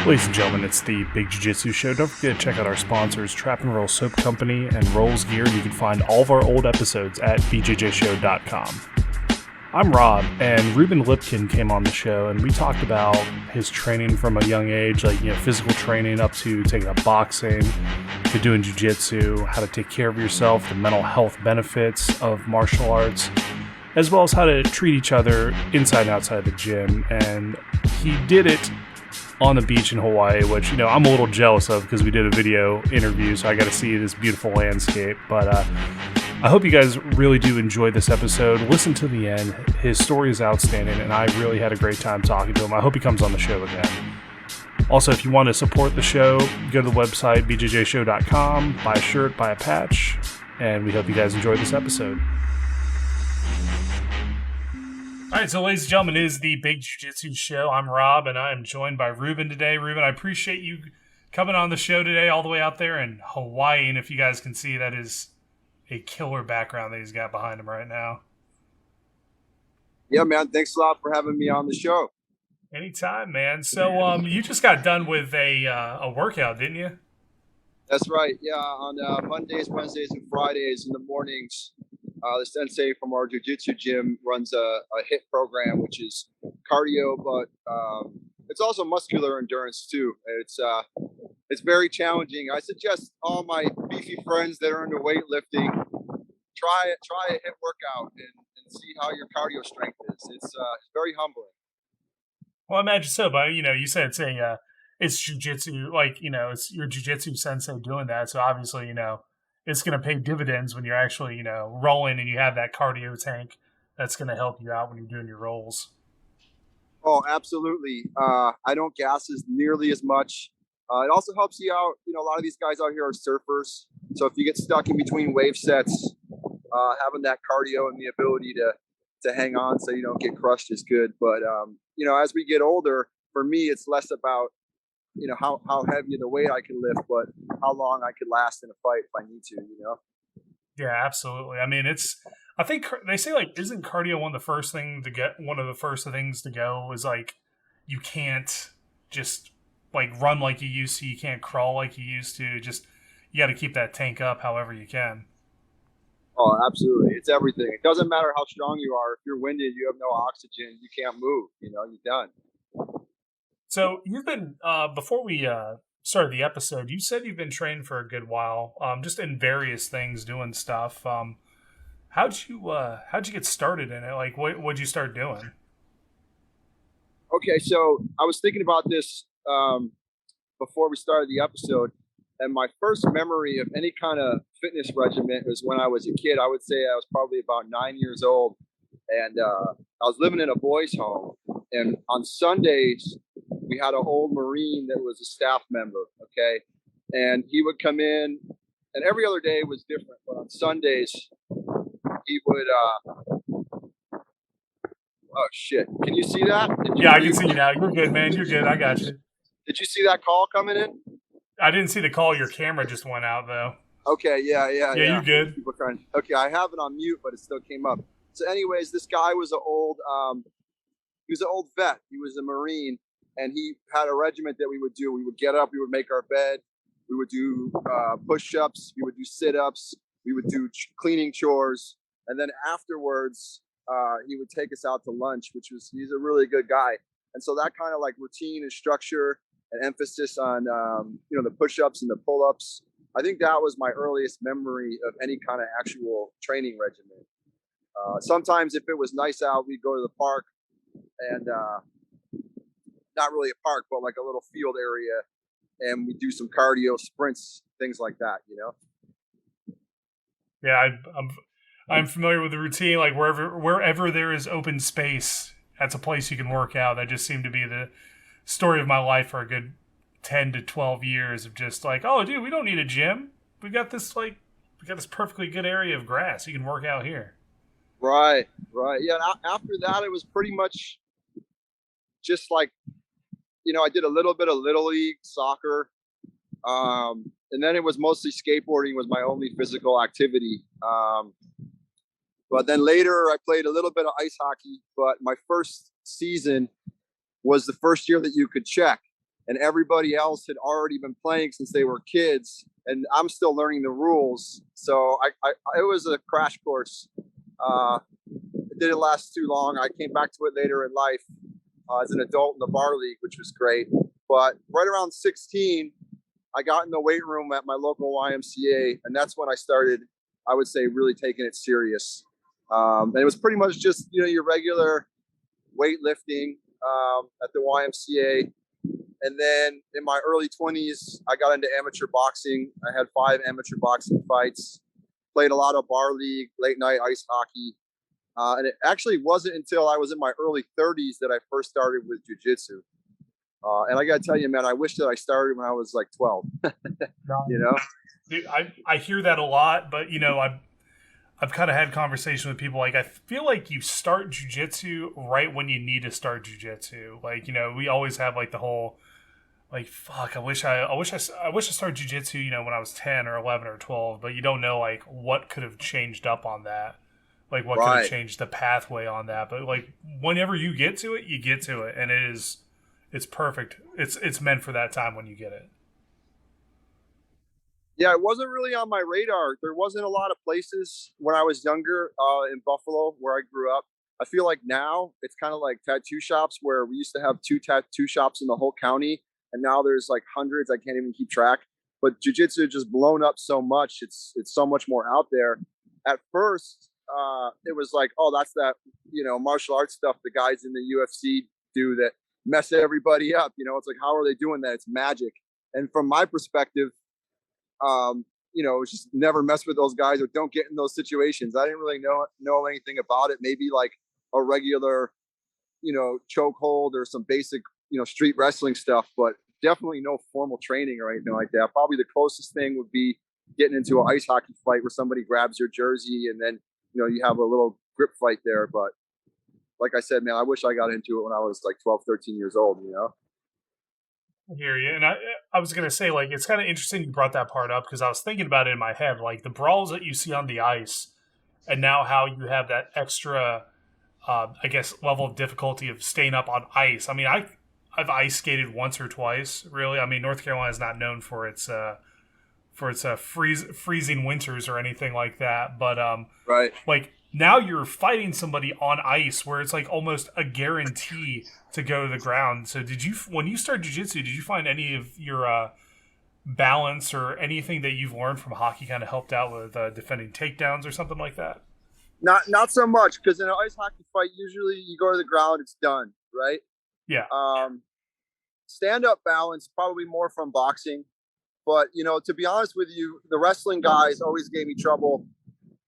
Ladies and gentlemen, it's the Big Jiu-Jitsu Show. Don't forget to check out our sponsors, Trap and Roll Soap Company and Rolls Gear. You can find all of our old episodes at bjjshow.com. I'm Rob, and Reuben Lipkind came on the show, and we talked about his training from a young age, like, physical training up to taking up boxing, to doing jiu-jitsu, how to take care of yourself, the mental health benefits of martial arts, as well as how to treat each other inside and outside the gym. And he did it on the beach in Hawaii, which, I'm a little jealous of because we did a video interview, so I got to see this beautiful landscape. But I hope you guys really do enjoy this episode. Listen to the end. His story is outstanding, and I really had a great time talking to him. I hope he comes on the show again. Also, if you want to support the show, go to the website, bjjshow.com, buy a shirt, buy a patch, and we hope you guys enjoy this episode. All right, so ladies and gentlemen, it is the Big Jiu-Jitsu Show. I'm Rob, and I am joined by Reuben today. Reuben, I appreciate you coming on the show today all the way out there in Hawaii, and if you guys can see, that is a killer background that he's got behind him right now. Yeah, man, thanks a lot for having me on the show. Anytime, man. So you just got done with a workout, didn't you? That's right, yeah, on Mondays, Wednesdays, and Fridays in the mornings. The sensei from our jiu-jitsu gym runs a HIIT program, which is cardio, but it's also muscular endurance too. It's very challenging. I suggest all my beefy friends that are into weightlifting try a HIIT workout and see how your cardio strength is. It's very humbling. Well, I imagine so, but you said it's jiu-jitsu, it's your jiu-jitsu sensei doing that, so obviously it's going to pay dividends when you're actually, rolling and you have that cardio tank that's going to help you out when you're doing your rolls. Oh, absolutely. I don't gas as nearly as much. It also helps you out. A lot of these guys out here are surfers. So if you get stuck in between wave sets, having that cardio and the ability to hang on so you don't get crushed is good. But, as we get older, for me, it's less about how heavy the weight I can lift, but how long I could last in a fight if I need to, Yeah, absolutely. I mean, I think they say, isn't cardio one of the first things to go is you can't just run like you used to. You can't crawl like you used to. You got to keep that tank up however you can. Oh, absolutely. It's everything. It doesn't matter how strong you are. If you're winded, you have no oxygen, you can't move, you're done. So you've been, before we started the episode, you said you've been training for a good while, just in various things, doing stuff. How'd you get started in it? What'd you start doing? Okay, so I was thinking about this before we started the episode, and my first memory of any kind of fitness regimen was when I was a kid. I would say I was probably about 9 years old, and I was living in a boys' home, and on Sundays, we had an old Marine that was a staff member, okay? And he would come in, and every other day was different, but on Sundays, he would, oh shit, can you see that? I can see you now. You're good, man. You're good. I got you. Did you see that call coming in? I didn't see the call. Your camera just went out, though. Okay, yeah. You're good. Okay, I have it on mute, but it still came up. So anyways, this guy was an old vet. He was a Marine. And he had a regiment that we would do. We would get up, we would make our bed, we would do push-ups, we would do sit-ups, we would do cleaning chores. And then afterwards, he would take us out to lunch, he's a really good guy. And so that kind of routine and structure and emphasis on, the push-ups and the pull-ups, I think that was my earliest memory of any kind of actual training regimen. Sometimes if it was nice out, we'd go to the park and, not really a park, but a little field area, and we do some cardio, sprints, things like that, Yeah, I'm familiar with the routine. Wherever there is open space, that's a place you can work out. That just seemed to be the story of my life for a good 10 to 12 years of just oh, dude, we don't need a gym. We got this perfectly good area of grass. You can work out here. Right, right. Yeah. And after that, it was pretty much just like, I did a little bit of little league soccer. And then it was mostly skateboarding was my only physical activity. But then later I played a little bit of ice hockey, but my first season was the first year that you could check, and everybody else had already been playing since they were kids, and I'm still learning the rules. So it was a crash course. It didn't last too long. I came back to it later in life as an adult in the bar league, which was great. But right around 16, I got in the weight room at my local YMCA, and that's when I started, I would say, really taking it serious. And it was pretty much just, your regular weightlifting at the YMCA. And then in my early 20s, I got into amateur boxing. I had 5 amateur boxing fights, played a lot of bar league, late night ice hockey. And it actually wasn't until I was in my early 30s that I first started with jiu-jitsu. And I got to tell you, man, I wish that I started when I was like 12, Dude, I hear that a lot, but I've kind of had conversation with people. Like, I feel like you start jiu-jitsu right when you need to start jiu-jitsu. Like, we always have like the whole, like, fuck, I wish I started jiu-jitsu, when I was 10 or 11 or 12, but you don't know like what could have changed up on that. Like what could have changed the pathway on that. But like whenever you get to it, you get to it, and it's perfect. It's meant for that time when you get it. Yeah, it wasn't really on my radar. There wasn't a lot of places when I was younger in Buffalo where I grew up. I feel like now it's kind of like tattoo shops, where we used to have 2 tattoo shops in the whole county, and now there's like hundreds. I can't even keep track. But jiu-jitsu just blown up so much. It's so much more out there. At first, it was like, oh, that's that martial arts stuff the guys in the UFC do that mess everybody up. It's like, how are they doing that? It's magic. And from my perspective, just never mess with those guys or don't get in those situations. I didn't really know anything about it. Maybe like a regular, chokehold or some basic, street wrestling stuff, but definitely no formal training or anything like that. Probably the closest thing would be getting into an ice hockey fight where somebody grabs your jersey and then, you have a little grip fight there. But like I said, man, I wish I got into it when I was like 12, 13 years old, I hear you. And I was going to say, like, it's kind of interesting you brought that part up, because I was thinking about it in my head, like the brawls that you see on the ice, and now how you have that extra, I guess, level of difficulty of staying up on ice. I mean, I've ice skated once or twice, really. I mean, North Carolina is not known for its freezing winters or anything like that. But right. Like now you're fighting somebody on ice where it's like almost a guarantee to go to the ground. So when you started jiu-jitsu, did you find any of your balance or anything that you've learned from hockey kind of helped out with defending takedowns or something like that? Not so much, because in an ice hockey fight, usually you go to the ground, it's done, right? Yeah. Stand-up balance, probably more from boxing. But, to be honest with you, the wrestling guys always gave me trouble,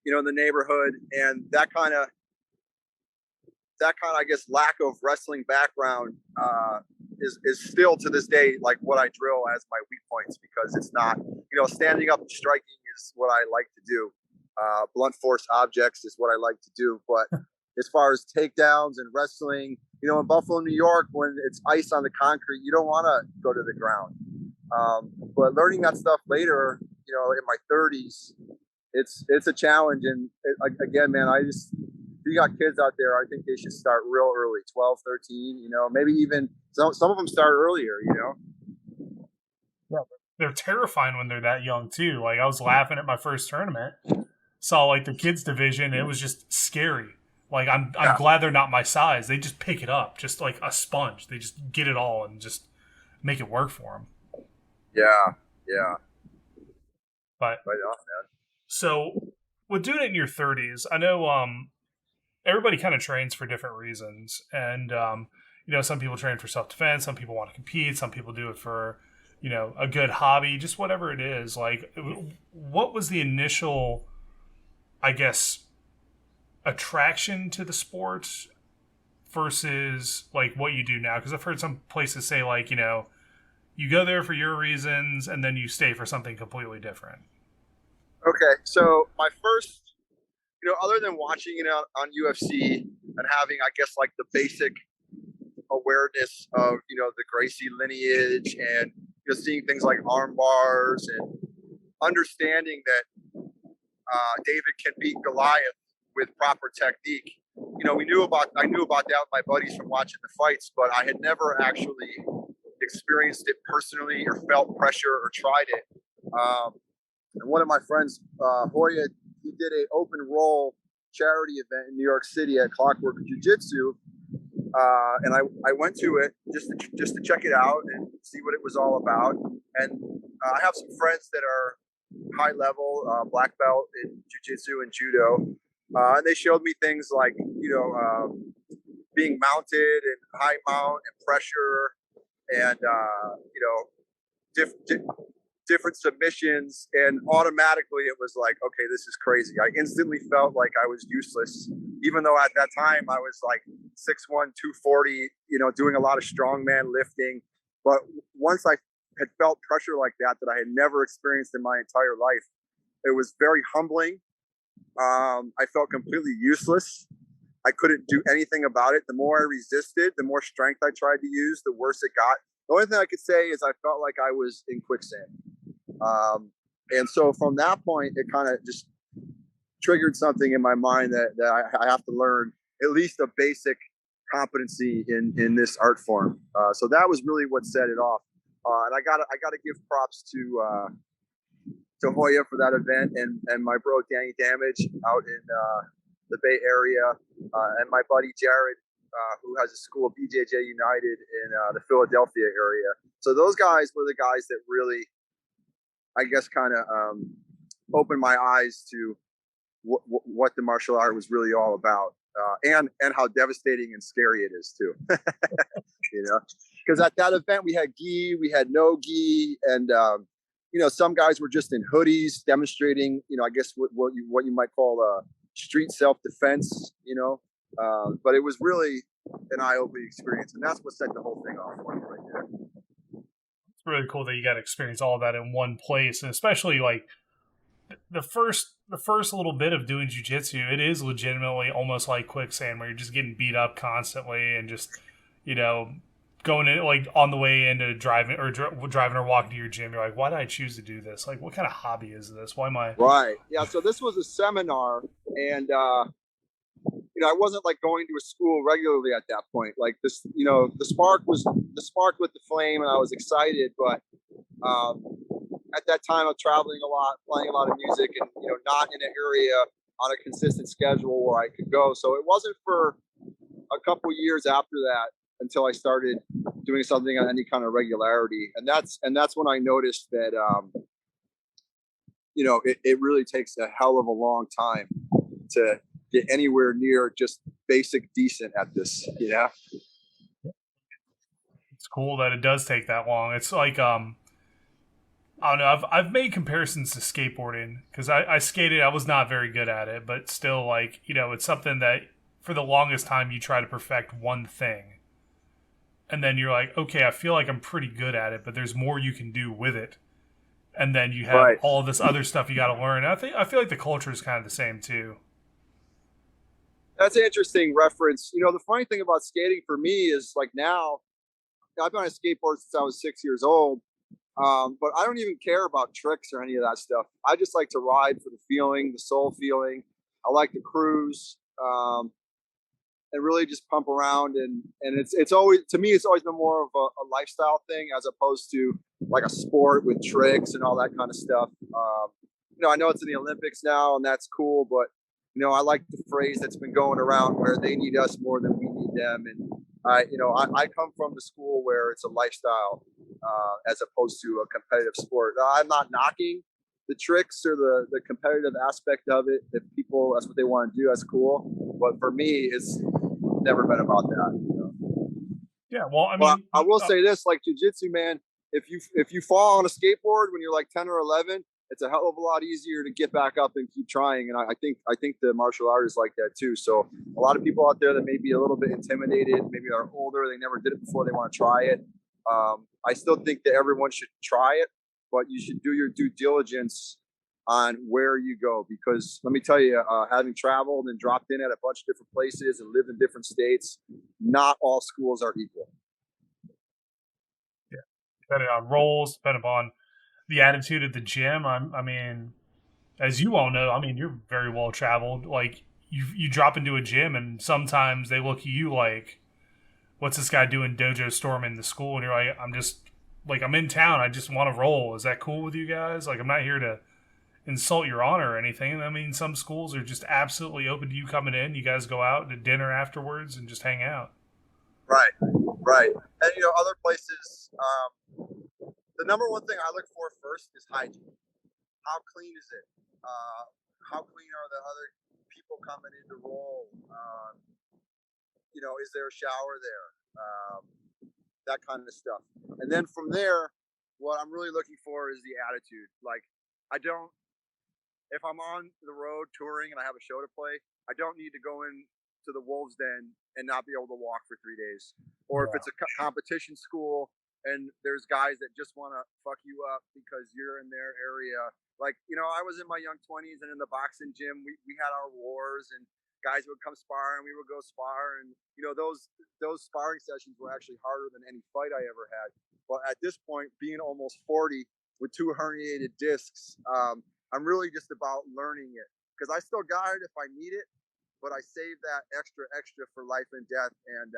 in the neighborhood. And that kind of, I guess, lack of wrestling background is still to this day, like what I drill as my weak points, because it's not, standing up and striking is what I like to do. Blunt force objects is what I like to do. But as far as takedowns and wrestling, in Buffalo, New York, when it's ice on the concrete, you don't want to go to the ground. But learning that stuff later, in my 30s, it's a challenge. And again, man, if you got kids out there, I think they should start real early, 12, 13, maybe even some of them start earlier, Yeah, they're terrifying when they're that young too. Like I was laughing at my first tournament, saw like the kids division, and it was just scary. Like I'm glad they're not my size. They just pick it up, just like a sponge. They just get it all and just make it work for them. Yeah. But right on, man. So with doing it in your 30s, I know everybody kind of trains for different reasons, and some people train for self-defense, some people want to compete, some people do it for a good hobby, just whatever it is. Like, what was the initial, I guess, attraction to the sport versus like what you do now? Because I've heard some places say like, you go there for your reasons and then you stay for something completely different. Okay, so my first, other than watching it on UFC and having, I guess, like the basic awareness of, the Gracie lineage and seeing things like arm bars and understanding that David can beat Goliath with proper technique. I knew about that with my buddies from watching the fights, but I had never actually experienced it personally or felt pressure or tried it. And one of my friends, Hoya, he did an open roll charity event in New York City at Clockwork Jiu Jitsu. And I went to it just to check it out and see what it was all about. And I have some friends that are high level, black belt in jiu-jitsu and judo. And they showed me things like, being mounted and high mount and pressure and, different submissions. And automatically it was like, okay, this is crazy. I instantly felt like I was useless, even though at that time I was like 6'1", 240, doing a lot of strongman lifting. But once I had felt pressure like that I had never experienced in my entire life, it was very humbling. I felt completely useless. I couldn't do anything about it. The more I resisted, the more strength I tried to use, the worse it got. The only thing I could say is I felt like I was in quicksand. And so from that point, it kind of just triggered something in my mind that I have to learn at least a basic competency in this art form. So that was really what set it off. And I gotta give props to Hoya for that event and my bro Danny Damage out in the Bay Area, and my buddy Jared, who has a school, BJJ United, in the Philadelphia area. So those guys were the guys that really, I guess, kind of opened my eyes to what the martial art was really all about, and how devastating and scary it is too. Because at that event we had gi, we had no gi, and some guys were just in hoodies demonstrating, I guess what you might call street self-defense, but it was really an eye-opening experience, and that's what set the whole thing off for me right there. It's really cool that you got to experience all that in one place, and especially like the first little bit of doing jiu-jitsu, it is legitimately almost like quicksand, where you're just getting beat up constantly and just going in, like on the way into driving or walking to your gym, you're like, why did I choose to do this? Like, what kind of hobby is this? Why am I? Right. Yeah. So this was a seminar, and I wasn't like going to a school regularly at that point. Like this, the spark with the flame, and I was excited, but at that time I was traveling a lot, playing a lot of music, and not in an area on a consistent schedule where I could go. So it wasn't for a couple years after that until I started doing something on any kind of regularity. And that's when I noticed that, it really takes a hell of a long time to get anywhere near just basic decent at this, It's cool that it does take that long. It's like, I don't know. I've made comparisons to skateboarding because I skated. I was not very good at it, but still, like, it's something that for the longest time you try to perfect one thing. And then you're like, okay, I feel like I'm pretty good at it, but there's more you can do with it. And then you have all this other stuff you got to learn. And I feel like the culture is kind of the same too. That's an interesting reference. The funny thing about skating for me is, like, now I've been on a skateboard since I was 6 years old, but I don't even care about tricks or any of that stuff. I just like to ride for the feeling, the soul feeling. I like to cruise. And really just pump around, and it's always, to me, it's always been more of a lifestyle thing as opposed to like a sport with tricks and all that kind of stuff. I know it's in the Olympics now, and that's cool, but I like the phrase that's been going around where they need us more than we need them, and I come from the school where it's a lifestyle as opposed to a competitive sport. I'm not knocking the tricks or the competitive aspect of it. If people, that's what they want to do, that's cool. But for me, it's never been about that. Yeah, well, I mean, I will say this: like jiu-jitsu, man, if you fall on a skateboard when you're like 10 or 11, it's a hell of a lot easier to get back up and keep trying. And I think the martial art is like that too. So a lot of people out there that may be a little bit intimidated, maybe they're older, they never did it before, they want to try it. I still think that everyone should try it, but you should do your due diligence on where you go, because let me tell you, having traveled and dropped in at a bunch of different places and lived in different states, not all schools are equal. Yeah, depending on roles, depending upon the attitude at the gym. I mean, as you all know, I mean, you're very well traveled. Like you drop into a gym, and sometimes they look at you like, "What's this guy doing dojo storming the school?" And you're like, "I'm just like I'm in town. I just want to roll. Is that cool with you guys? Like I'm not here to insult your honor or anything." I mean, some schools are just absolutely open to you coming in. You guys go out to dinner afterwards and just hang out. Right, right. And other places, the number one thing I look for first is hygiene. How clean is it? How clean are the other people coming in to roll? Is there a shower there? That kind of stuff. And then from there, what I'm really looking for is the attitude. Like, if I'm on the road touring and I have a show to play, I don't need to go in to the Wolves Den and not be able to walk for 3 days. Or if it's a competition school and there's guys that just want to fuck you up because you're in their area. Like, I was in my young 20s and in the boxing gym, we had our wars, and guys would come spar and we would go spar. And, those sparring sessions were actually harder than any fight I ever had. But at this point, being almost 40 with 2 herniated discs, I'm really just about learning it, because I still got it if I need it, but I save that extra for life and death. And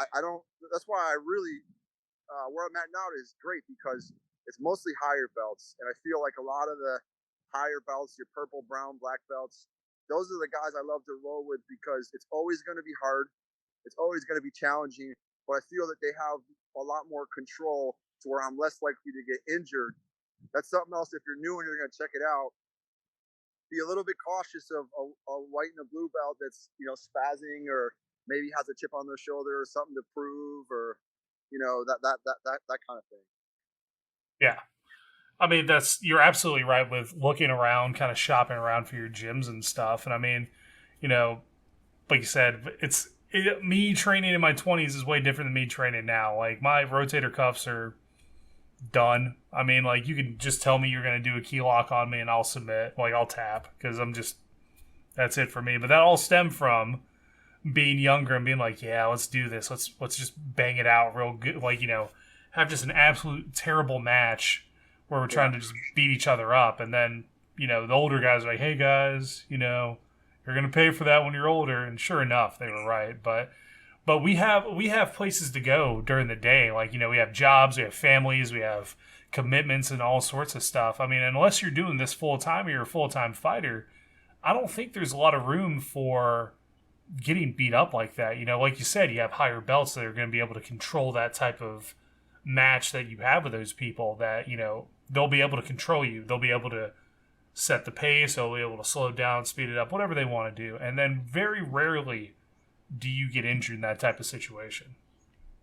I don't, that's why I really, where I'm at now is great, because it's mostly higher belts. And I feel like a lot of the higher belts, your purple, brown, black belts, those are the guys I love to roll with, because it's always going to be hard. It's always going to be challenging, but I feel that they have a lot more control to where I'm less likely to get injured. That's something else. If you're new and you're going to check it out, be a little bit cautious of a white and a blue belt that's, spazzing, or maybe has a chip on their shoulder or something to prove, or, that kind of thing. Yeah. I mean, you're absolutely right with looking around, kind of shopping around for your gyms and stuff. And I mean, like you said, me training in my 20s is way different than me training now. Like, my rotator cuffs are done. I mean, like, you can just tell me you're going to do a key lock on me and I'll submit. Like, I'll tap, because that's it for me. But that all stemmed from being younger and being like, yeah, let's do this. Let's just bang it out real good. Like, have just an absolute terrible match where we're trying to just beat each other up. And then, the older guys are like, hey guys, you're going to pay for that when you're older. And sure enough, they were right. But we have places to go during the day. Like, we have jobs, we have families, we have commitments and all sorts of stuff. I mean, unless you're doing this full time or you're a full time fighter, I don't think there's a lot of room for getting beat up like that. Like you said, you have higher belts that are going to be able to control that type of match that you have with those people, that, they'll be able to control you. They'll be able to set the pace. They'll be able to slow down, speed it up, whatever they want to do. And then very rarely do you get injured in that type of situation.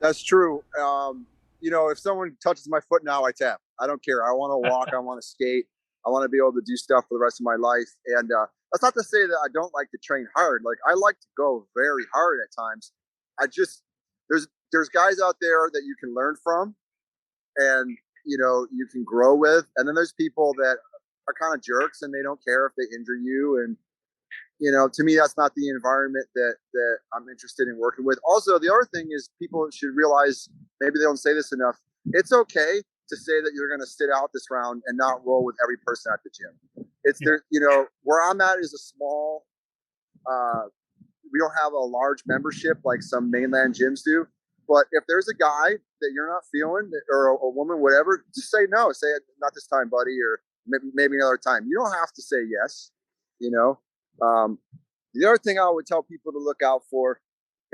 That's true. If someone touches my foot now, I tap. I don't care. I want to walk. I want to skate. I want to be able to do stuff for the rest of my life. And that's not to say that I don't like to train hard. Like, I like to go very hard at times. There's guys out there that you can learn from, and you can grow with. And then there's people that are kind of jerks and they don't care if they injure you. And to me, that's not the environment that I'm interested in working with. Also, the other thing is, people should realize, maybe they don't say this enough, it's okay to say that you're going to sit out this round and not roll with every person at the gym. It's there, where I'm at is a small, we don't have a large membership like some mainland gyms do. But if there's a guy that you're not feeling, or a woman, whatever, just say no. Say, not this time, buddy, or maybe another time. You don't have to say yes. The other thing I would tell people to look out for,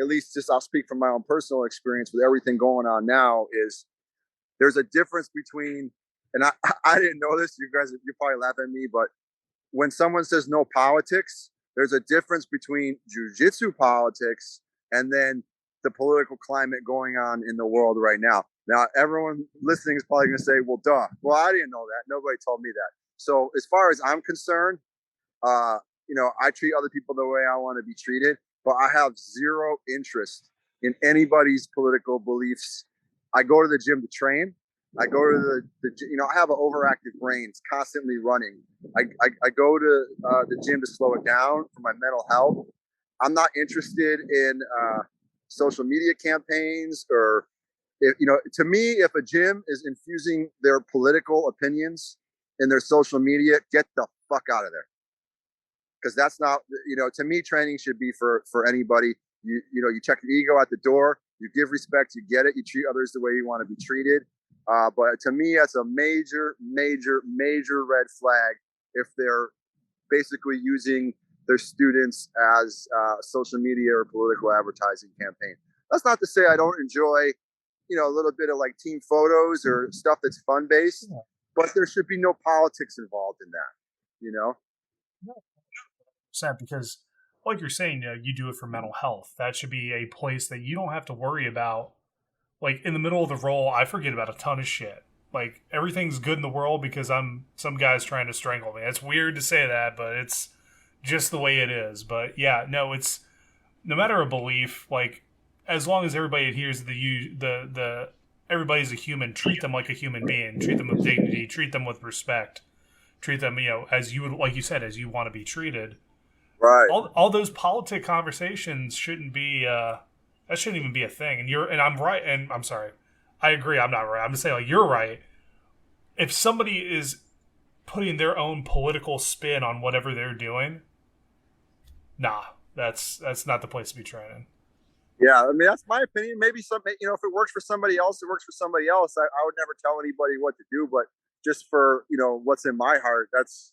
at least just I'll speak from my own personal experience with everything going on now, is there's a difference between, and I didn't know this, you probably laugh at me, but when someone says no politics, there's a difference between jiu-jitsu politics and then the political climate going on in the world right now. Now, everyone listening is probably going to say, well, duh. Well, I didn't know that. Nobody told me that. So as far as I'm concerned, I treat other people the way I want to be treated, but I have zero interest in anybody's political beliefs. I go to the gym to train. I go to I have an overactive brain. It's constantly running. I go to the gym to slow it down for my mental health. I'm not interested in social media campaigns or, to me, if a gym is infusing their political opinions in their social media, get the fuck out of there. Because that's not, to me, training should be for anybody. You check your ego at the door, you give respect, you get it, you treat others the way you want to be treated. But to me, that's a major, major, major red flag if they're basically using their students as social media or political advertising campaign. That's not to say I don't enjoy, a little bit of like team photos or stuff that's fun based, but there should be no politics involved in that, Sad because, like you're saying, you do it for mental health. That should be a place that you don't have to worry about. Like in the middle of the roll, I forget about a ton of shit. Like everything's good in the world because some guy's trying to strangle me. It's weird to say that, but it's just the way it is. But yeah, no, it's no matter a belief. Like as long as everybody adheres to the everybody's a human. Treat them like a human being. Treat them with dignity. Treat them with respect. Treat them, as you would, like you said, as you want to be treated. Right. All those politic conversations shouldn't be. That shouldn't even be a thing. And I'm right. And I'm sorry. I agree. I'm not right. I'm just saying, like, you're right. If somebody is putting their own political spin on whatever they're doing, nah, that's not the place to be training. Yeah, I mean, that's my opinion. Maybe if it works for somebody else, it works for somebody else. I would never tell anybody what to do, but just for, what's in my heart, that's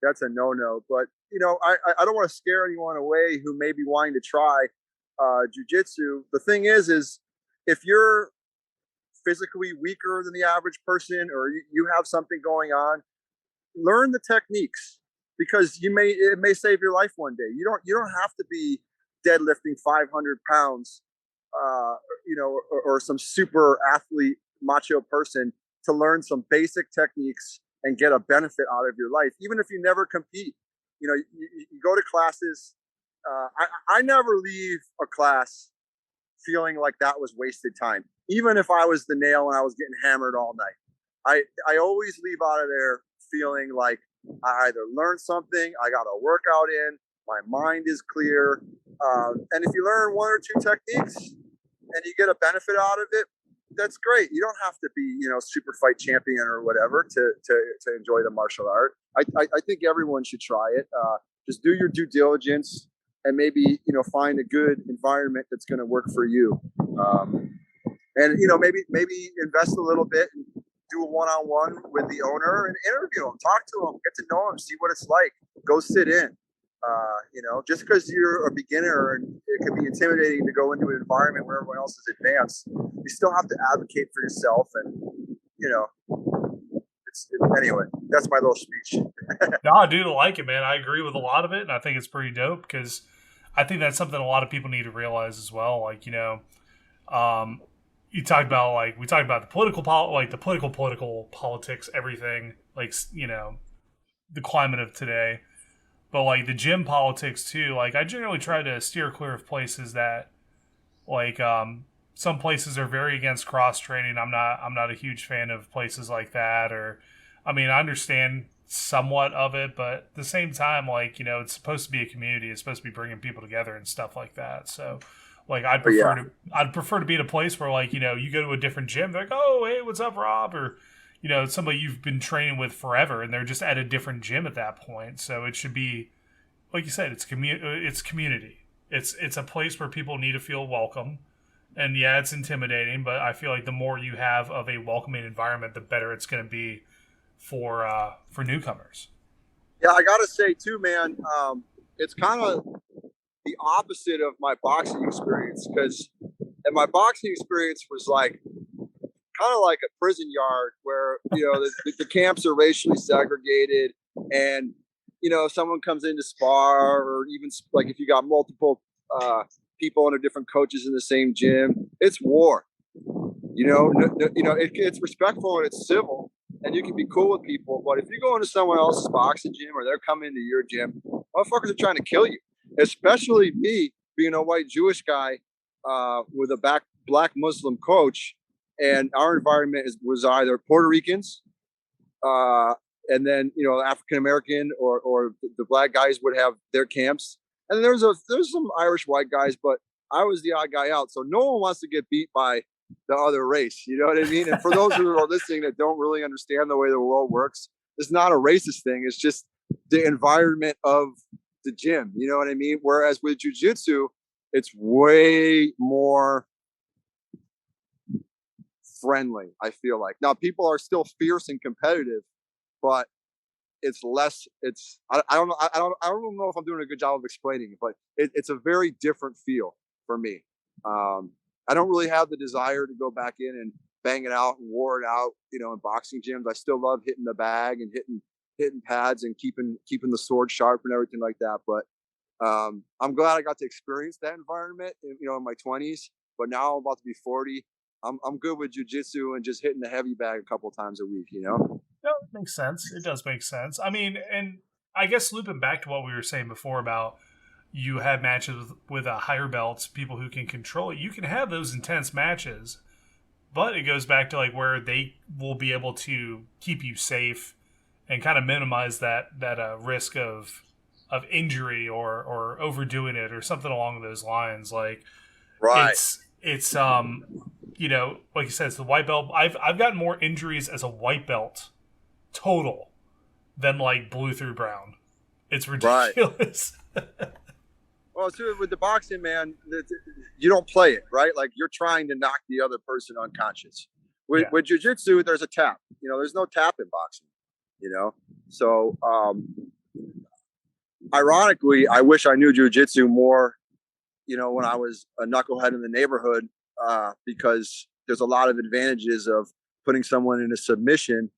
a no-no. But, I don't want to scare anyone away who may be wanting to try jiu-jitsu. The thing is if you're physically weaker than the average person, or you have something going on, learn the techniques, because it may save your life one day. You don't have to be deadlifting 500 pounds, or some super athlete macho person to learn some basic techniques and get a benefit out of your life, even if you never compete. You go to classes. I never leave a class feeling like that was wasted time, even if I was the nail and I was getting hammered all night. I always leave out of there feeling like I either learned something, I got a workout in, my mind is clear. And if you learn one or two techniques and you get a benefit out of it, that's great. You don't have to be, super fight champion or whatever to enjoy the martial art. I think everyone should try it. Just do your due diligence and maybe, find a good environment that's going to work for you. And, maybe invest a little bit and do a one-on-one with the owner and interview him, talk to him, get to know him, see what it's like. Go sit in. Just because you're a beginner and it can be intimidating to go into an environment where everyone else is advanced, you still have to advocate for yourself. And, anyway, that's my little speech. No, dude, I like it, man. I agree with a lot of it, and I think it's pretty dope because I think that's something a lot of people need to realize as well. Like, we talked about the political politics, everything, like, the climate of today. But like the gym politics too, like I generally try to steer clear of places that, like, some places are very against cross training. I'm not a huge fan of places like that. Or, I mean, I understand somewhat of it, but at the same time, like, it's supposed to be a community. It's supposed to be bringing people together and stuff like that. So, like, I'd prefer to be in a place where, like, you go to a different gym, they're like, oh, hey, what's up, Rob? Or, somebody you've been training with forever, and they're just at a different gym at that point. So it should be, like you said, it's community. It's a place where people need to feel welcome. And yeah, it's intimidating, but I feel like the more you have of a welcoming environment, the better it's going to be for newcomers. Yeah, I got to say too, man, it's kind of the opposite of my boxing experience, because my boxing experience was like kind of like a prison yard where, the camps are racially segregated, and, if someone comes in to spar, or even like if you got multiple people under different coaches in the same gym, it's war. It's respectful and it's civil, and you can be cool with people. But if you go into someone else's boxing gym, or they're coming into your gym, motherfuckers are trying to kill you. Especially me being a white Jewish guy with a black Muslim coach. and our environment was either Puerto Ricans, and then African American or the black guys would have their camps, and there's some Irish white guys, but I was the odd guy out, so no one wants to get beat by the other race. You know what I mean? And for those who are listening that don't really understand the way the world works, it's not a racist thing. It's just the environment of the gym. You know what I mean? Whereas with jiu-jitsu, it's way more friendly, I feel like. Now, people are still fierce and competitive, but it's less. I don't know. I don't know if I'm doing a good job of explaining it, but it's a very different feel for me. I don't really have the desire to go back in and bang it out and war it out, in boxing gyms. I still love hitting the bag and hitting pads and keeping the sword sharp and everything like that. But I'm glad I got to experience that environment, in my 20s. But now I'm about to be 40. I'm good with jiu-jitsu and just hitting the heavy bag a couple of times a week. No, it makes sense. It does make sense. I mean, and I guess looping back to what we were saying before about you have matches with higher belts, people who can control it. You can have those intense matches, but it goes back to like where they will be able to keep you safe and kind of minimize that risk of injury or overdoing it or something along those lines. Like, right. It's like you said, it's the white belt. I've gotten more injuries as a white belt total than like blue through brown. It's ridiculous. Right. Well, so with the boxing, man, you don't play it, right? Like you're trying to knock the other person unconscious. With jiu-jitsu, there's a tap. There's no tap in boxing. So ironically, I wish I knew jiu-jitsu more. When I was a knucklehead in the neighborhood, because there's a lot of advantages of putting someone in a submission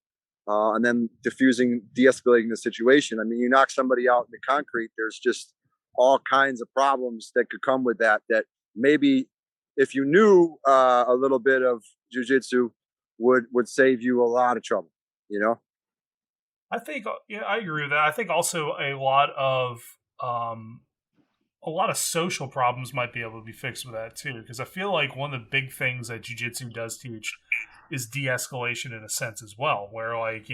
and then de-escalating the situation. I mean, you knock somebody out in the concrete, there's just all kinds of problems that could come with that maybe if you knew a little bit of jiu-jitsu would save you a lot of trouble. I think, I agree with that. I think also a lot of social problems might be able to be fixed with that too, because I feel like one of the big things that jiu-jitsu does teach is de-escalation in a sense as well, where like,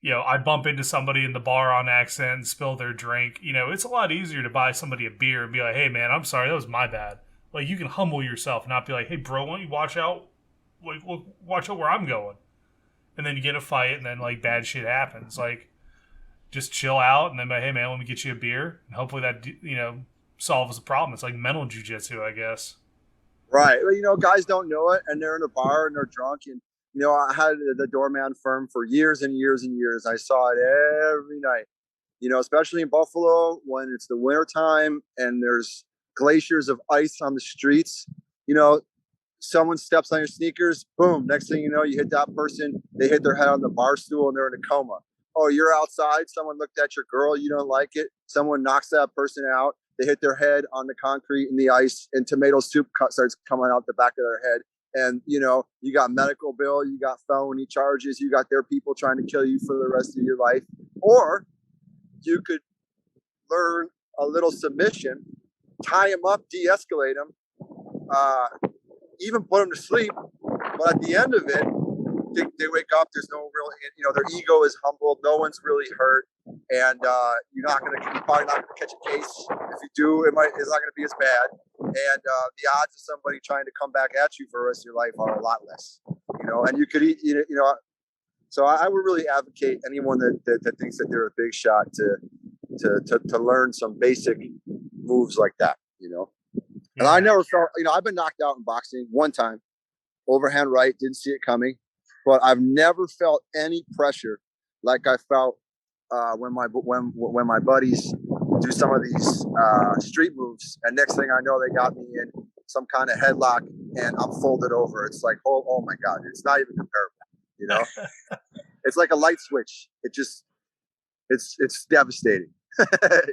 I bump into somebody in the bar on accident and spill their drink. It's a lot easier to buy somebody a beer and be like, hey man, I'm sorry, that was my bad. Like, you can humble yourself and not be like, hey bro, why don't you watch out? Like, watch out where I'm going. And then you get in a fight and then like bad shit happens. Like, just chill out and then be like, hey man, let me get you a beer. And hopefully that, solves the problem. It's like mental jiu-jitsu, I guess. Right. Well, guys don't know it and they're in a bar and they're drunk. And, I had the doorman firm for years and years and years. I saw it every night, especially in Buffalo when it's the winter time and there's glaciers of ice on the streets. Someone steps on your sneakers, boom. Next thing you know, you hit that person. They hit their head on the bar stool and they're in a coma. Oh, you're outside. Someone looked at your girl. You don't like it. Someone knocks that person out. They hit their head on the concrete and the ice, and tomato soup starts coming out the back of their head. And, you got medical bill, you got felony charges, you got their people trying to kill you for the rest of your life. Or you could learn a little submission, tie them up, de-escalate them, even put them to sleep. But at the end of it, they wake up, there's no real, their ego is humbled, no one's really hurt. And you're probably not going to catch a case. If you do, it's not going to be as bad. And the odds of somebody trying to come back at you for the rest of your life are a lot less. And you could eat, So I would really advocate anyone that thinks that they're a big shot to learn some basic moves like that. And I never felt, I've been knocked out in boxing one time, overhand right, didn't see it coming, but I've never felt any pressure like I felt when my buddies do some of these street moves, and next thing I know, they got me in some kind of headlock, and I'm folded over. It's like, oh my God, it's not even comparable. It's like a light switch. It's devastating.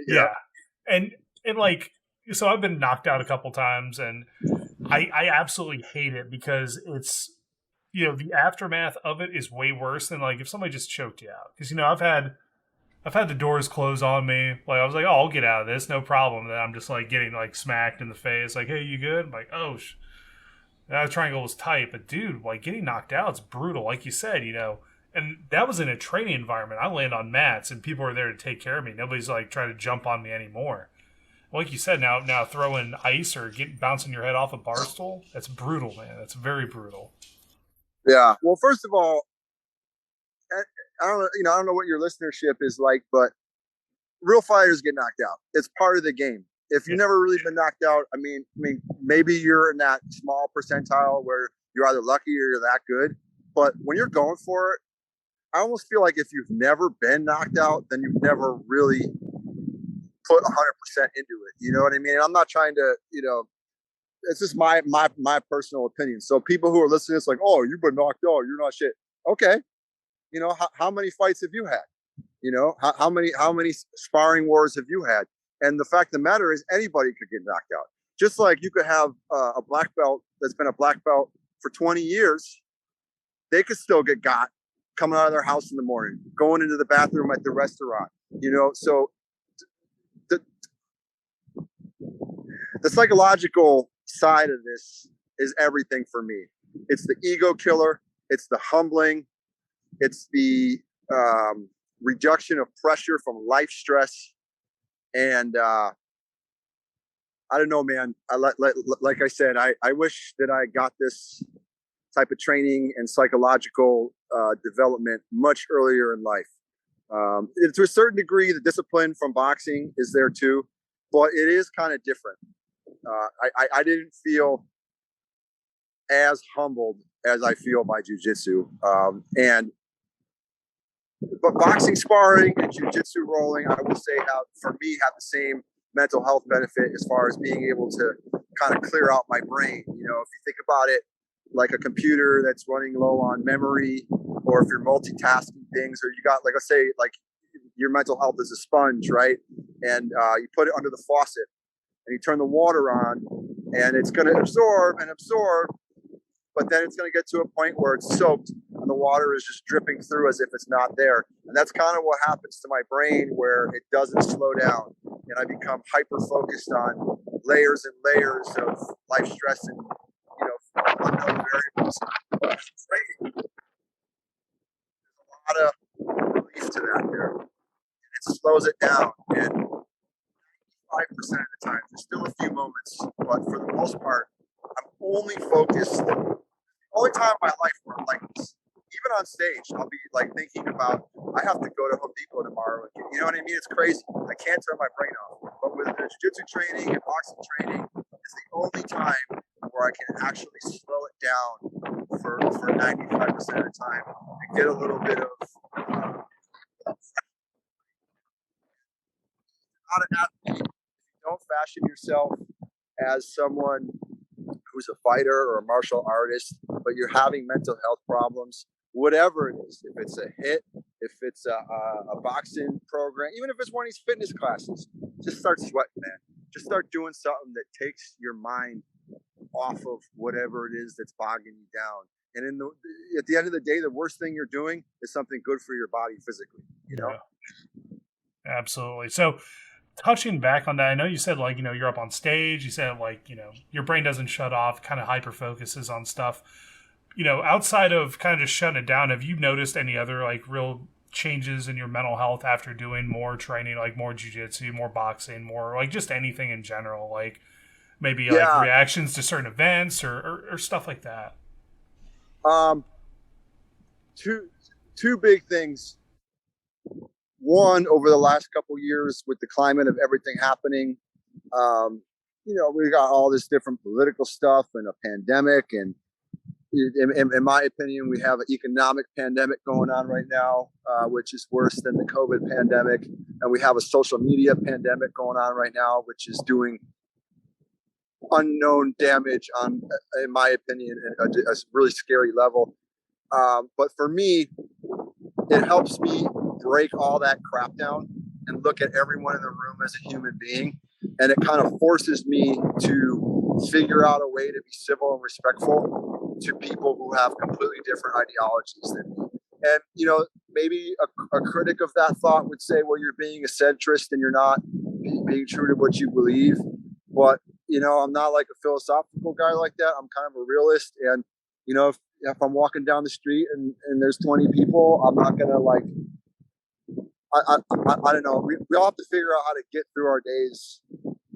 Yeah, and like, so I've been knocked out a couple times, and I absolutely hate it because it's, the aftermath of it is way worse than like if somebody just choked you out. Because I've had the doors close on me. Like, I was like, oh, I'll get out of this, no problem. Then I'm just like getting like smacked in the face, like, hey, you good? I'm like, oh, That triangle was tight, but dude, like getting knocked out is brutal. Like you said, and that was in a training environment. I land on mats, and people are there to take care of me. Nobody's like trying to jump on me anymore. Like you said, now throwing ice or bouncing your head off a bar stool, that's brutal, man. That's very brutal. Yeah. Well, first of all, I don't know, I don't know what your listenership is like, but real fighters get knocked out. It's part of the game. If you've Yeah. never really been knocked out, I mean, maybe you're in that small percentile where you're either lucky or you're that good. But when you're going for it, I almost feel like if you've never been knocked out, then you've never really put 100% into it. You know what I mean? And I'm not trying to, it's just my personal opinion. So people who are listening, it's like, oh, you've been knocked out, you're not shit. Okay, how many fights have you had? How many sparring wars have you had? And the fact of the matter is, anybody could get knocked out. Just like you could have a black belt that's been a black belt for 20 years, they could still get got coming out of their house in the morning, going into the bathroom at the restaurant. So the the psychological side of this is everything for me. It's the ego killer. It's the humbling. It's the reduction of pressure from life stress. And I don't know, man. Like I said, I wish that I got this type of training and psychological development much earlier in life. To a certain degree, the discipline from boxing is there too, but it is kind of different. I didn't feel as humbled as I feel by jujitsu. But boxing sparring and jujitsu rolling, I will say, for me, have the same mental health benefit as far as being able to kind of clear out my brain. If you think about it like a computer that's running low on memory, or if you're multitasking things, or you got, like, let's say, like your mental health is a sponge, right? And you put it under the faucet and you turn the water on, and it's going to absorb and absorb, but then it's going to get to a point where it's soaked and the water is just dripping through as if it's not there. And that's kind of what happens to my brain, where it doesn't slow down, and I become hyper focused on layers and layers of life stress and unknown variables. There's a lot of relief to that there. It slows it down, and 5% of the time, there's still a few moments, but for the most part, I'm only focused. The only time in my life where I'm like this, even on stage, I'll be like thinking about, I have to go to Home Depot tomorrow. You know what I mean? It's crazy. I can't turn my brain off. But with the jiu-jitsu training and boxing training, it's the only time where I can actually slow it down for 95% of the time and get a little bit of not an athlete. If you don't fashion yourself as someone who's a fighter or a martial artist, but you're having mental health problems, whatever it is, if it's a hit, if it's a boxing program, even if it's one of these fitness classes, just start sweating, man. Just start doing something that takes your mind off of whatever it is that's bogging you down. And at the end of the day, the worst thing you're doing is something good for your body physically. Yeah, absolutely. So touching back on that, I know you said, like, you're up on stage. You said, like, your brain doesn't shut off, kind of hyper focuses on stuff. Outside of kind of just shutting it down, have you noticed any other like real changes in your mental health after doing more training, like more jujitsu, more boxing, more like just anything in general, like maybe like Yeah. reactions to certain events or stuff like that? Um, two big things. One, over the last couple of years, with the climate of everything happening, we got all this different political stuff and a pandemic, and in my opinion, we have an economic pandemic going on right now, which is worse than the COVID pandemic, and we have a social media pandemic going on right now, which is doing unknown damage on, in my opinion, a really scary level. But for me, it helps me break all that crap down and look at everyone in the room as a human being. And it kind of forces me to figure out a way to be civil and respectful to people who have completely different ideologies than me. And, maybe a critic of that thought would say, well, you're being a centrist and you're not being true to what you believe. But I'm not like a philosophical guy like that. I'm kind of a realist. And, if I'm walking down the street and there's 20 people, I'm not going to like, I don't know. We all have to figure out how to get through our days,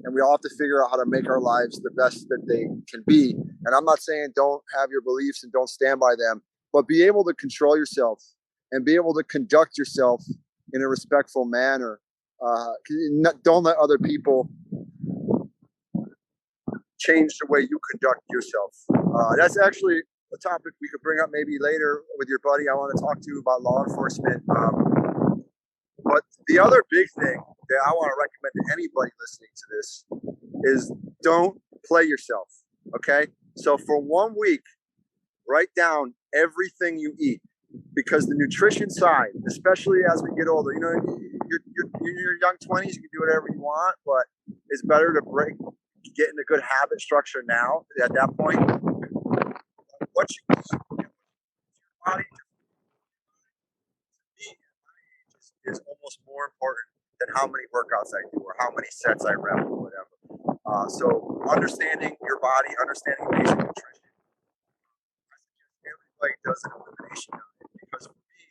and we all have to figure out how to make our lives the best that they can be. And I'm not saying don't have your beliefs and don't stand by them, but be able to control yourself and be able to conduct yourself in a respectful manner. Don't let other people change the way you conduct yourself. That's actually a topic we could bring up maybe later with your buddy. I want to talk to you about law enforcement. But the other big thing that I want to recommend to anybody listening to this is don't play yourself. Okay. So for 1 week, write down everything you eat, because the nutrition side, especially as we get older, you're in your young 20s, you can do whatever you want, but it's better to get in a good habit structure now at that point. What you eat, your body is almost more important than how many workouts I do or how many sets I rep or whatever. So understanding your body, understanding basic nutrition. I suggest everybody does an elimination diet, because for me,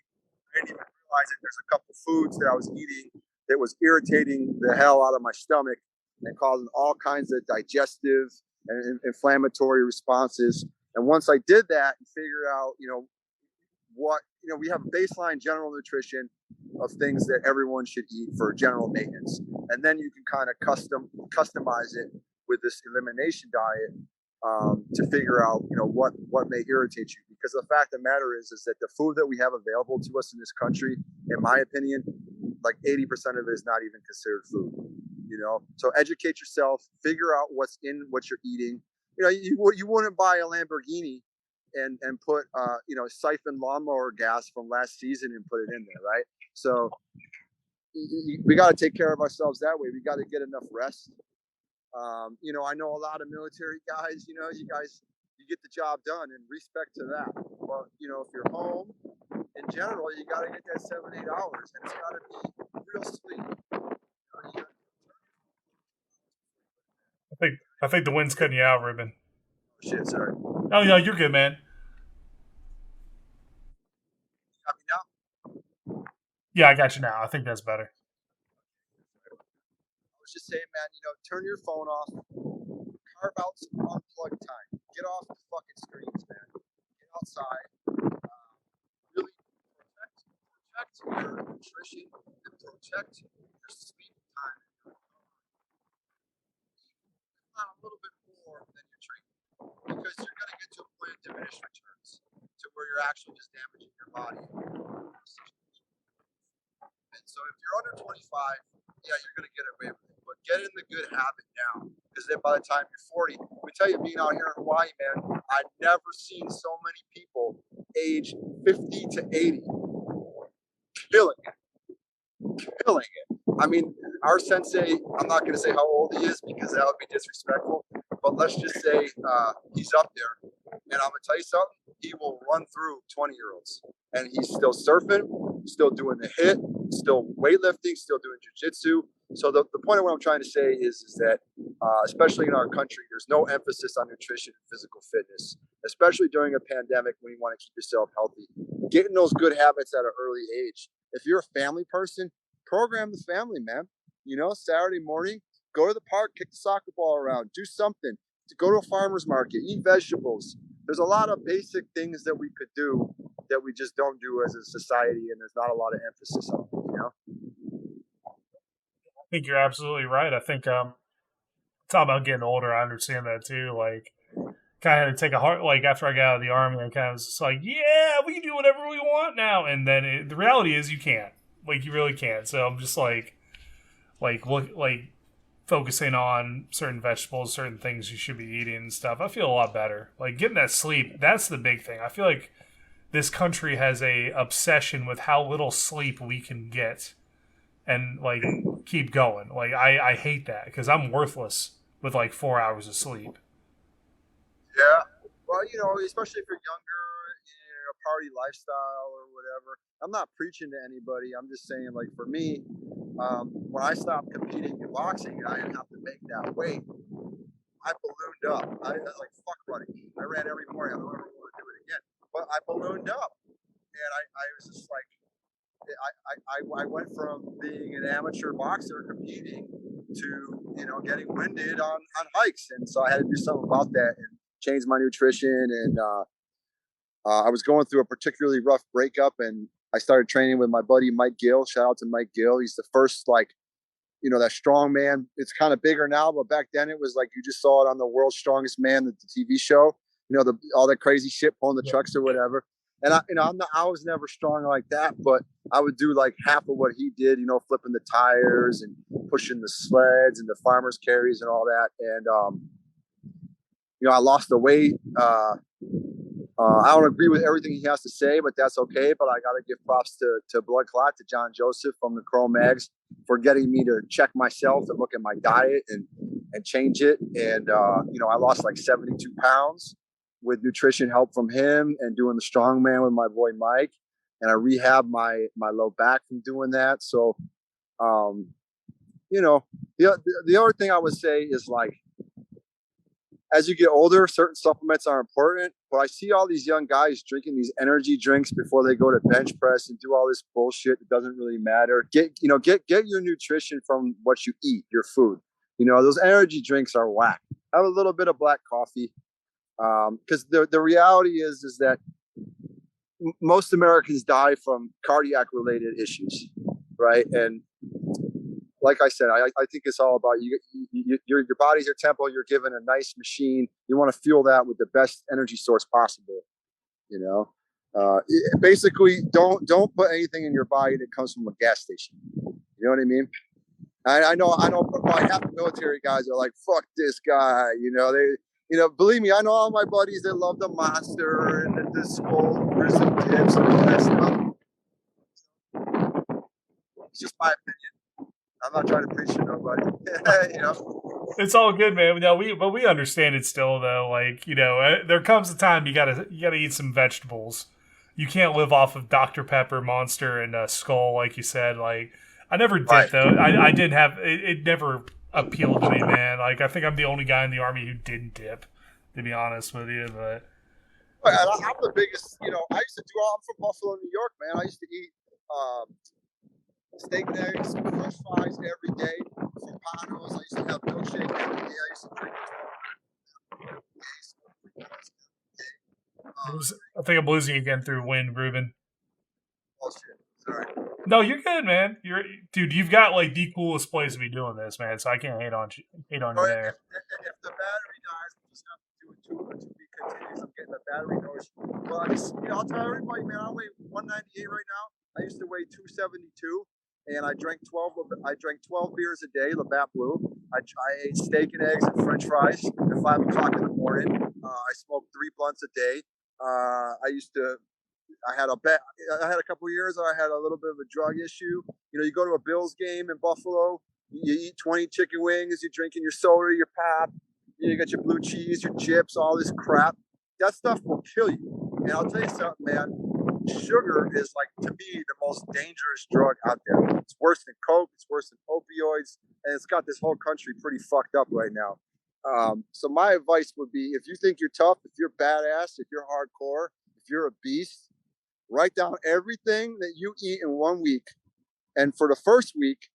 I didn't even realize that there's a couple foods that I was eating that was irritating the hell out of my stomach and causing all kinds of digestive and inflammatory responses. And once I did that and figured out, we have baseline general nutrition of things that everyone should eat for general maintenance, and then you can kind of customize it with this elimination diet to figure out what may irritate you. Because the fact of the matter is that the food that we have available to us in this country, in my opinion, like 80% of it is not even considered food. So educate yourself, figure out what's in what you're eating. You wouldn't buy a Lamborghini and put siphon lawnmower gas from last season and put it in there, right? So we got to take care of ourselves that way. We got to get enough rest. I know a lot of military guys, you get the job done, and respect to that. But if you're home in general, you got to get that 7-8 hours, and it's got to be real sleep. I think the wind's cutting you out, Reuben. Shit, sorry. Oh no, you're good, man. Got me now? Yeah, I got you now. I think that's better. I was just saying, man, turn your phone off, carve out some unplugged time, get off the fucking screens, man, get outside, really protect your nutrition and protect your sleep time. Not a little bit more than your training, because you're going to get to a point of diminished returns to where you're actually just damaging your body. And so if you're under 25, yeah, you're going to get away with it. But get in the good habit now, because then by the time you're 40, we tell you, being out here in Hawaii, man, I've never seen so many people age 50 to 80 killing it. I mean, our sensei, I'm not going to say how old he is because that would be disrespectful, but let's just say he's up there. And I'm going to tell you something, he will run through 20-year-olds. And he's still surfing, still doing the hit, still weightlifting, still doing jiu-jitsu. So the point of what I'm trying to say is that, especially in our country, there's no emphasis on nutrition and physical fitness, especially during a pandemic when you want to keep yourself healthy. Getting those good habits at an early age. If you're a family person, program the family, man. Saturday morning, go to the park, kick the soccer ball around, do something. Go to a farmer's market, eat vegetables. There's a lot of basic things that we could do that we just don't do as a society, and there's not a lot of emphasis on it, I think you're absolutely right. I think talking about getting older, I understand that too. Like, kind of had to take a heart. Like after I got out of the army, I kind of was just like, yeah, we can do whatever we want now. And then the reality is, you can't. Like, you really can't. So I'm just like focusing on certain vegetables, certain things you should be eating and stuff. I feel a lot better. Like, getting that sleep, that's the big thing. I feel like this country has a obsession with how little sleep we can get and like keep going. Like, I hate that because I'm worthless with like 4 hours of sleep. Yeah. Well, especially if you're younger, in a party lifestyle or whatever. I'm not preaching to anybody. I'm just saying, like, for me, when I stopped competing in boxing and I didn't have to make that weight, ballooned up. I was like, fuck running. I ran every morning. I don't ever want to do it again. But I ballooned up, and I was just like, I went from being an amateur boxer competing to, you know, getting winded on hikes. And so I had to do something about that and change my nutrition. And I was going through a particularly rough breakup, and I started training with my buddy Mike Gill. Shout out to Mike Gill. He's the first, like, you know, that strong man. It's kind of bigger now, but back then it was like you just saw it on the World's Strongest Man, the TV show. You know, all that crazy shit, pulling the trucks or whatever. And I was never strong like that, but I would do like half of what he did. You know, flipping the tires and pushing the sleds and the farmer's carries and all that. And you know, I lost the weight. I don't agree with everything he has to say, but that's okay. But I got to give props to Blood Clot, to John Joseph from the Chrome Mags, for getting me to check myself and look at my diet and change it. And, you know, I lost like 72 pounds with nutrition help from him and doing the strongman with my boy Mike. And I rehabbed my low back from doing that. So, you know, the other thing I would say is, like, as you get older, certain supplements are important, but I see all these young guys drinking these energy drinks before they go to bench press and do all this bullshit that doesn't really matter. Get your nutrition from what you eat, your food. You know, those energy drinks are whack. Have a little bit of black coffee. Because the reality is that most Americans die from cardiac related issues, right? And like I said, I think it's all about your body's your temple. You're given a nice machine. You want to fuel that with the best energy source possible. You know, basically, don't put anything in your body that comes from a gas station. You know what I mean? I know. Probably half the military guys are like, "Fuck this guy." You know, believe me, I know all my buddies that love the Monster and the Skull Grizzly Tips and all that stuff. It's just my opinion. I'm not trying to preach to nobody. You know, it's all good, man. No, but we understand it still, though. Like, you know, there comes a time you gotta eat some vegetables. You can't live off of Dr. Pepper, Monster, and Skull, like you said. Like, I never did, right, though. I didn't have it. Never appealed to me, man. Like, I think I'm the only guy in the Army who didn't dip, to be honest with you. But I'm the biggest. You know, I used to do. I'm from Buffalo, New York, man. I used to eat steak and eggs, French fries every day. From Panos, I used to have milkshake every day. I used to drink. I think I'm losing again through wind, Reuben. Oh shit! Sorry. No, you're good, man. Dude. You've got like the coolest place to be doing this, man. So I can't hate on you there. If the battery dies, we'll just have to do it to be continuous. I'm getting the battery noise. Well, I'll tell everybody, man. I weigh 198 right now. I used to weigh 272. And I drank 12 beers a day, Labatt Blue. I ate steak and eggs and French fries at 5 o'clock in the morning. I smoked 3 blunts a day. I had a couple of years where I had a little bit of a drug issue. You know, you go to a Bills game in Buffalo, you eat 20 chicken wings, you're drinking your soda, your pop, you got your blue cheese, your chips, all this crap. That stuff will kill you. And I'll tell you something, man. Sugar is, like, to me, the most dangerous drug out there. It's worse than coke, it's worse than opioids, and it's got this whole country pretty fucked up right now. So my advice would be, if you think you're tough, if you're badass, if you're hardcore, if you're a beast, write down everything that you eat in 1 week, and for the first week,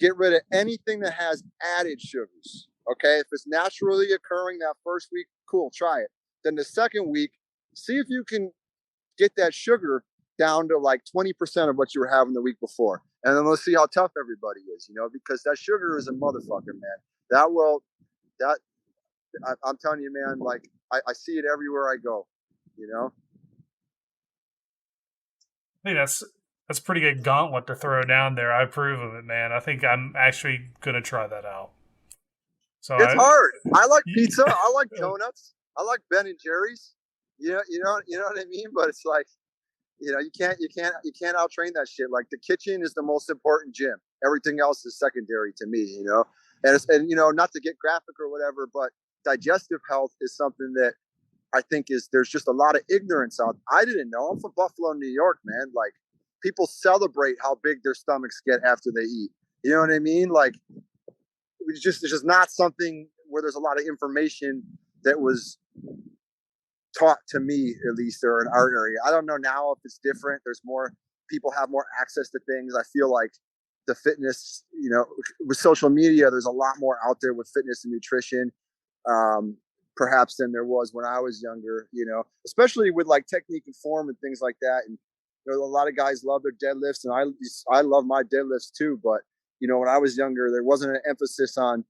get rid of anything that has added sugars. Okay, if it's naturally occurring that first week, cool, try it. Then the second week, see if you can get that sugar down to like 20% of what you were having the week before. And then let's see how tough everybody is, you know, because that sugar is a motherfucker, man. I'm telling you, man, like I see it everywhere I go, you know? I think that's pretty good gauntlet to throw down there. I approve of it, man. I think I'm actually going to try that out. So it's hard. I like pizza. I like donuts. I like Ben and Jerry's. You know what I mean? But it's like, you know, you can't out train that shit. Like, the kitchen is the most important gym. Everything else is secondary to me, you know? And you know, not to get graphic or whatever, but digestive health is something that I think there's just a lot of ignorance out. I didn't know. I'm from Buffalo, New York, man. Like, people celebrate how big their stomachs get after they eat. You know what I mean? Like, it's just not something where there's a lot of information that was taught to me, at least, or in our area. I don't know now if it's different. There's more people have more access to things. I feel like the fitness, with social media, there's a lot more out there with fitness and nutrition, perhaps than there was when I was younger, especially with like technique and form and things like that. And a lot of guys love their deadlifts, and I love my deadlifts too. But when I was younger, there wasn't an emphasis on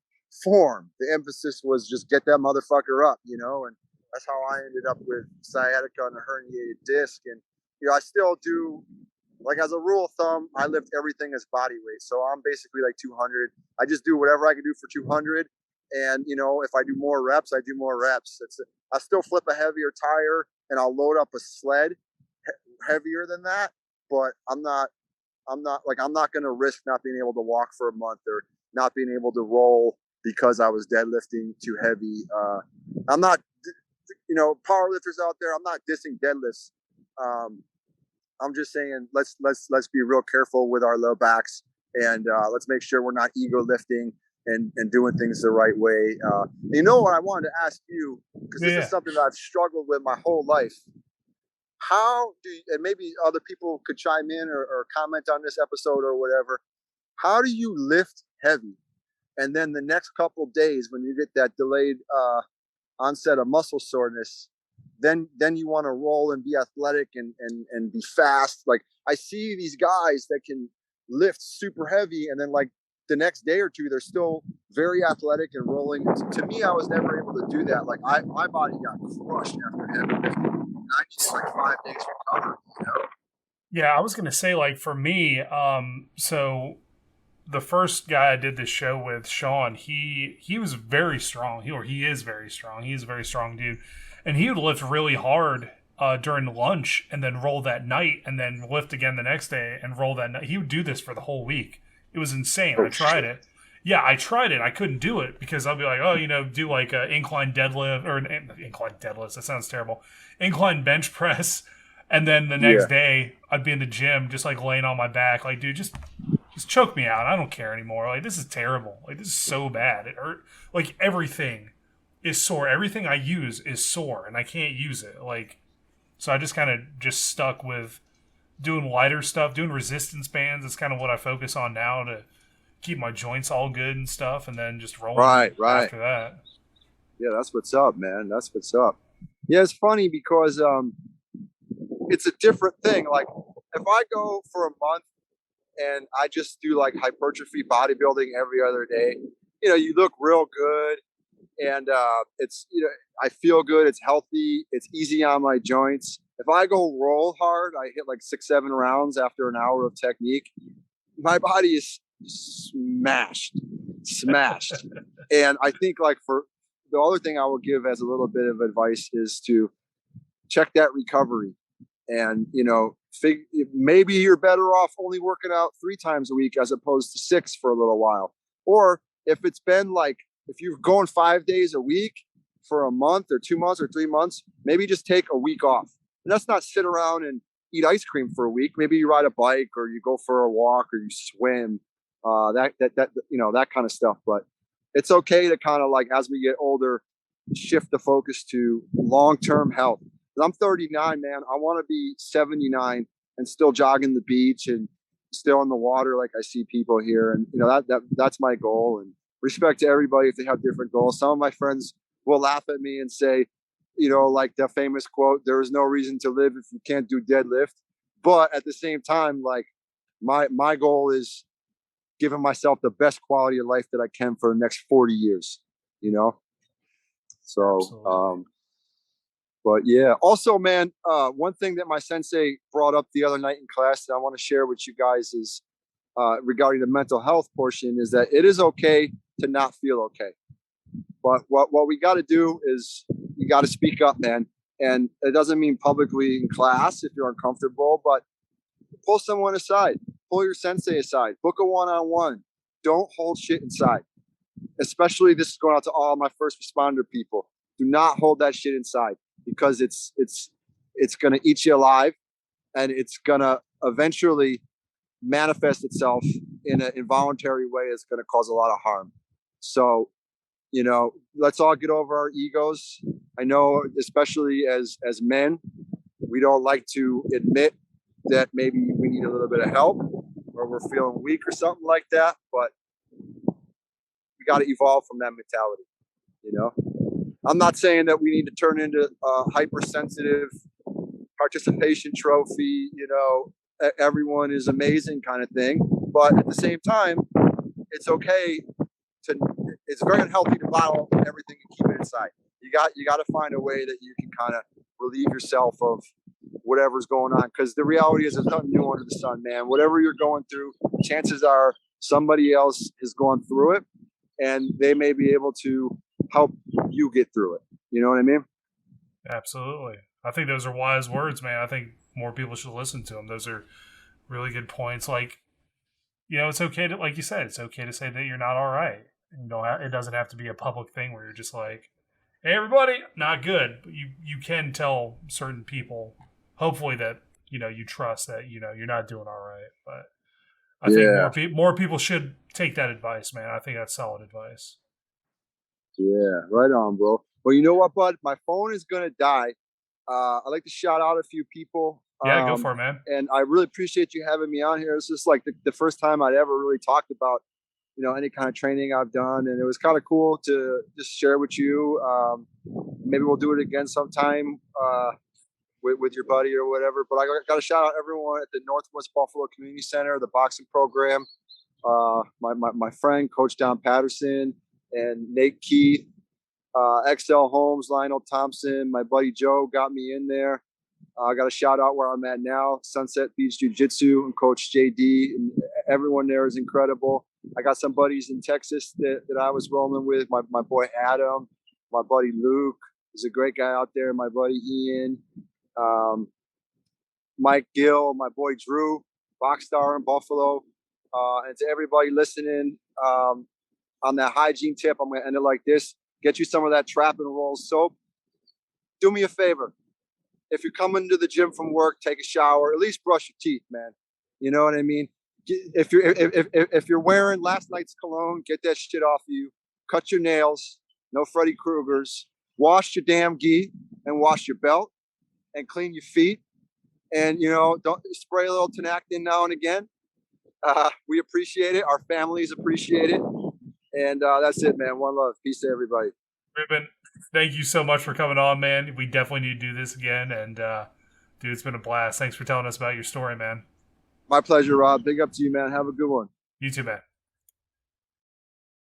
form. The emphasis was just get that motherfucker up, and that's how I ended up with sciatica and a herniated disc. And I still do, like, as a rule of thumb, I lift everything as body weight. So I'm basically like 200. I just do whatever I can do for 200. And if I do more reps, I do more reps. I still flip a heavier tire and I'll load up a sled heavier than that. But I'm not going to risk not being able to walk for a month or not being able to roll because I was deadlifting too heavy. I'm not, power lifters out there, I'm not dissing deadlifts. I'm just saying, let's be real careful with our low backs, and let's make sure we're not ego lifting and doing things the right way. What I wanted to ask you, because this is something that I've struggled with my whole life. How do you, and maybe other people could chime in or comment on this episode or whatever, how do you lift heavy? And then the next couple of days, when you get that delayed onset of muscle soreness, then you want to roll and be athletic and be fast. Like, I see these guys that can lift super heavy, and then like the next day or two, they're still very athletic and rolling. To me, I was never able to do that. Like, my body got crushed after heavy lifting, and I needed like 5 days recovery. Yeah, I was gonna say, like, for me, so the first guy I did this show with, Sean, he was very strong. He is very strong. He's a very strong dude. And he would lift really hard during lunch and then roll that night and then lift again the next day and roll that night. He would do this for the whole week. It was insane. I tried it. Yeah, I tried it. I couldn't do it because I'll be like, do like an incline deadlift or an incline deadlift. That sounds terrible. Incline bench press. And then the next day I'd be in the gym just like laying on my back. Like, dude, just choke me out. I don't care anymore. Like, this is terrible. Like, this is so bad. It hurt. Like, everything is sore. Everything I use is sore, and I can't use it. Like, so I just kind of just stuck with doing lighter stuff, doing resistance bands. It's kind of what I focus on now to keep my joints all good and stuff, and then just rolling after that. Yeah, that's what's up, man. That's what's up. Yeah, it's funny because it's a different thing. Like, if I go for a month and I just do like hypertrophy bodybuilding every other day, you look real good. And it's, I feel good. It's healthy. It's easy on my joints. If I go roll hard, I hit like 6-7 rounds after an hour of technique. My body is smashed. And I think, like, for the other thing I will give as a little bit of advice is to check that recovery. And, maybe you're better off only working out 3 times a week as opposed to 6 for a little while. Or if it's been like, if you're going 5 days a week for a month or 2 months or 3 months, maybe just take a week off. And that's not sit around and eat ice cream for a week. Maybe you ride a bike or you go for a walk or you swim, that kind of stuff. But it's okay to kind of, like, as we get older, shift the focus to long-term health. And I'm 39, man. I want to be 79 and still jogging the beach and still in the water like I see people here. And, that's my goal. And respect to everybody if they have different goals. Some of my friends will laugh at me and say, like the famous quote, there is no reason to live if you can't do deadlift. But at the same time, like, my goal is giving myself the best quality of life that I can for the next 40 years, So, Absolutely. But yeah, also, man, one thing that my sensei brought up the other night in class that I want to share with you guys is regarding the mental health portion, is that it is okay to not feel okay. But what we got to do is you got to speak up, man. And it doesn't mean publicly in class if you're uncomfortable, but pull someone aside, pull your sensei aside, book a one-on-one. Don't hold shit inside. Especially, this is going out to all my first responder people. Do not hold that shit inside, because it's going to eat you alive, and it's going to eventually manifest itself in an involuntary way. It's going to cause a lot of harm. So let's all get over our egos. I know, especially as men, we don't like to admit that maybe we need a little bit of help or we're feeling weak or something like that. But we got to evolve from that mentality. I'm not saying that we need to turn into a hypersensitive participation trophy, everyone is amazing kind of thing. But at the same time, it's okay it's very unhealthy to bottle everything and keep it inside. You got to find a way that you can kind of relieve yourself of whatever's going on. Because the reality is there's nothing new under the sun, man. Whatever you're going through, chances are somebody else is going through it and they may be able to help you get through it. You know what I mean? Absolutely. I think those are wise words, man. I think more people should listen to them. Those are really good points. Like, it's okay to, like you said, it's okay to say that you're not all right. It doesn't have to be a public thing where you're just like, hey, everybody, not good. But you can tell certain people, hopefully, that, you trust that, you're not doing all right. But I think more people should take that advice, man. I think that's solid advice. Yeah, right on, bro. Well, you know what, bud? My phone is going to die. I'd like to shout out a few people. Yeah, go for it, man. And I really appreciate you having me on here. This is like the first time I'd ever really talked about, any kind of training I've done. And it was kind of cool to just share with you. Maybe we'll do it again sometime with your buddy or whatever. But I got to shout out everyone at the Northwest Buffalo Community Center, the boxing program, my friend, Coach Don Patterson, and Nate Keith, XL Holmes, Lionel Thompson, my buddy Joe got me in there. I got a shout out where I'm at now, Sunset Beach Jiu Jitsu and Coach JD, and everyone there is incredible. I got some buddies in Texas that I was rolling with. My boy Adam, my buddy Luke is a great guy out there. My buddy Ian, Mike Gill, my boy Drew, box star in Buffalo, and to everybody listening. On that hygiene tip, I'm going to end it like this. Get you some of that Trap and Roll soap. Do me a favor. If you're coming to the gym from work, take a shower. At least brush your teeth, man. You know what I mean? If you're wearing last night's cologne, get that shit off of you. Cut your nails. No Freddy Kruegers. Wash your damn gi and wash your belt and clean your feet. And, don't spray a little Tenactin now and again. We appreciate it. Our families appreciate it. And that's it, man. One love. Peace to everybody. Reuben, thank you so much for coming on, man. We definitely need to do this again. And, dude, it's been a blast. Thanks for telling us about your story, man. My pleasure, Rob. Big up to you, man. Have a good one. You too, man.